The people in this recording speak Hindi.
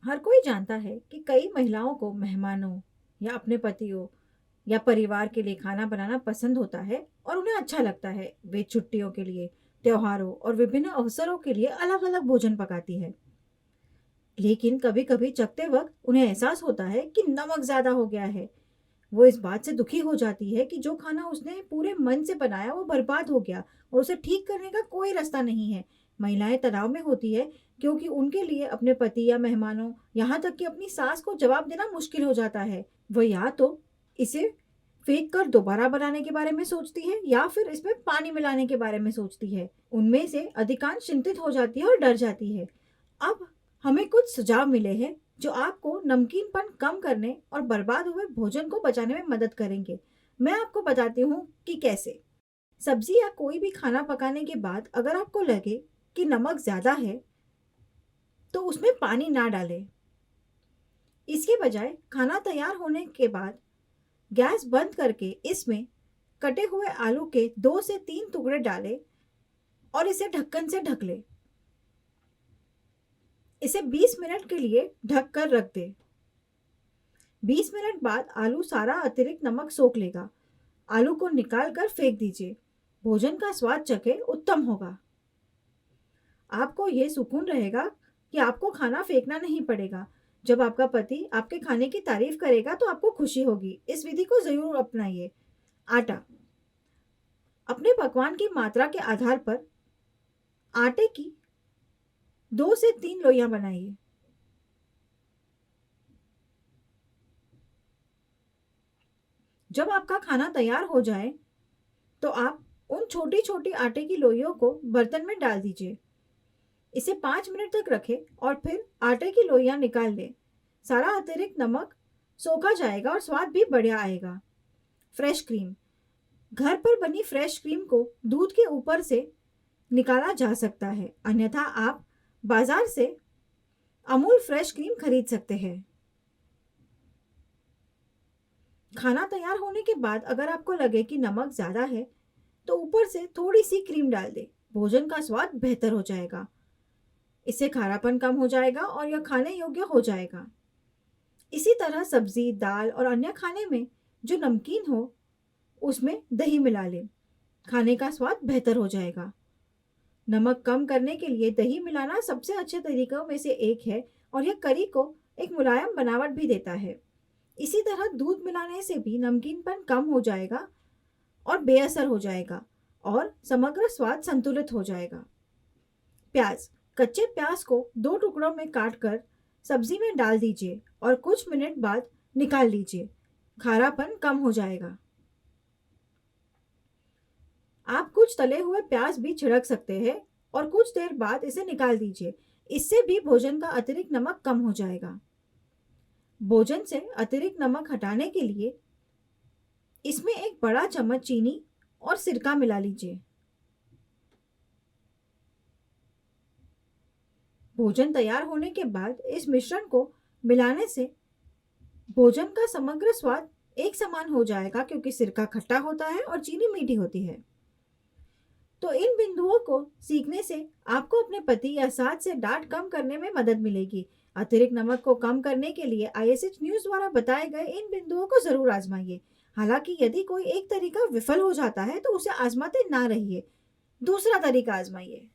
हर कोई जानता है कि कई महिलाओं को मेहमानों या अपने पतियों या परिवार के लिए खाना बनाना पसंद होता है और उन्हें अच्छा लगता है। वे छुट्टियों के लिए, त्योहारों और विभिन्न अवसरों के लिए अलग-अलग भोजन पकाती है। लेकिन कभी-कभी चखते वक्त उन्हें एहसास होता है कि नमक ज़्यादा हो गया है। वो इस बात से दुखी हो जाती है कि जो खाना उसने पूरे मन से बनाया वो बर्बाद हो गया और उसे ठीक करने का कोई रास्ता नहीं है। महिलाएं तनाव में होती है क्योंकि उनके लिए अपने पति या मेहमानों, यहाँ तक कि अपनी सास को जवाब देना मुश्किल हो जाता है। वो या तो इसे फेंक कर दोबारा बनाने के बारे में सोचती है या फिर इसमें पानी मिलाने के बारे में सोचती है। उनमें से अधिकांश चिंतित हो जाती है और डर जाती है। अब हमें कुछ सुझाव मिले हैं जो आपको नमकीनपन कम करने और बर्बाद हुए भोजन को बचाने में मदद करेंगे। मैं आपको बताती हूँ कि कैसे। सब्जी या कोई भी खाना पकाने के बाद अगर आपको लगे कि नमक ज़्यादा है, तो उसमें पानी ना डालें। इसके बजाय खाना तैयार होने के बाद गैस बंद करके इसमें कटे हुए आलू के 2 से 3 टुकड़े डालें और इसे ढक्कन से ढक लें। इसे 20 मिनट के लिए ढक कर रख दें। 20 मिनट बाद आलू सारा अतिरिक्त नमक सोख लेगा। आलू को निकाल कर फेंक दीजिए। भोजन का स्वाद चखे उत्तम होगा। आपको ये सुकून रहेगा कि आपको खाना फेंकना नहीं पड़ेगा। जब आपका पति आपके खाने की तारीफ करेगा तो आपको खुशी होगी। इस विधि को ज़रूर अपनाइए। आटा। अपने पकवान की मात्रा के आधार पर आटे की 2 से 3 लोइयां बनाइए। जब आपका खाना तैयार हो जाए तो आप उन छोटी-छोटी आटे की लोइयों को बर्तन में डाल दीजिए। इसे 5 मिनट तक रखें और फिर आटे की लोइयां निकाल लें। सारा अतिरिक्त नमक सोखा जाएगा और स्वाद भी बढ़िया आएगा। Fresh cream. घर पर बनी फ्रेश क्रीम को दूध के ऊपर से निकाला जा सकता है, अन्यथा आप बाजार से अमूल फ्रेश क्रीम खरीद सकते हैं। खाना तैयार होने के बाद अगर आपको लगे कि नमक ज़्यादा है, तो ऊपर से थोड़ी सी क्रीम डाल दें। भोजन का स्वाद बेहतर हो जाएगा। इससे खारापन कम हो जाएगा और यह खाने योग्य हो जाएगा। इसी तरह सब्जी, दाल और अन्य खाने में जो नमकीन हो, उसमें दही मिला लें। खाने का स्वाद बेहतर हो जाएगा। नमक कम करने के लिए दही मिलाना सबसे अच्छे तरीकों में से एक है और यह करी को एक मुलायम बनावट भी देता है। इसी तरह दूध मिलाने से भी नमकीनपन कम हो जाएगा और बेअसर हो जाएगा और समग्र स्वाद संतुलित हो जाएगा। प्याज। कच्चे प्याज को 2 टुकड़ों में काटकर सब्जी में डाल दीजिए और कुछ मिनट बाद निकाल लीजिए। खारापन कम हो जाएगा। आप कुछ तले हुए प्याज भी छिड़क सकते हैं और कुछ देर बाद इसे निकाल दीजिए। इससे भी भोजन का अतिरिक्त नमक कम हो जाएगा। भोजन से अतिरिक्त नमक हटाने के लिए इसमें एक बड़ा चम्मच चीनी और सिरका मिला लीजिए। भोजन तैयार होने के बाद इस मिश्रण को मिलाने से भोजन का समग्र स्वाद एक समान हो जाएगा क्योंकि सिरका खट्टा होता है और चीनी मीठी होती है। तो इन बिंदुओं को सीखने से आपको अपने पति या सास से डांट कम करने में मदद मिलेगी। अतिरिक्त नमक को कम करने के लिए आईएसएच न्यूज़ द्वारा बताए गए इन बिंदुओं को ज़रूर आजमाइए। हालांकि यदि कोई एक तरीका विफल हो जाता है तो उसे आजमाते ना रहिए। दूसरा तरीका आजमाइए।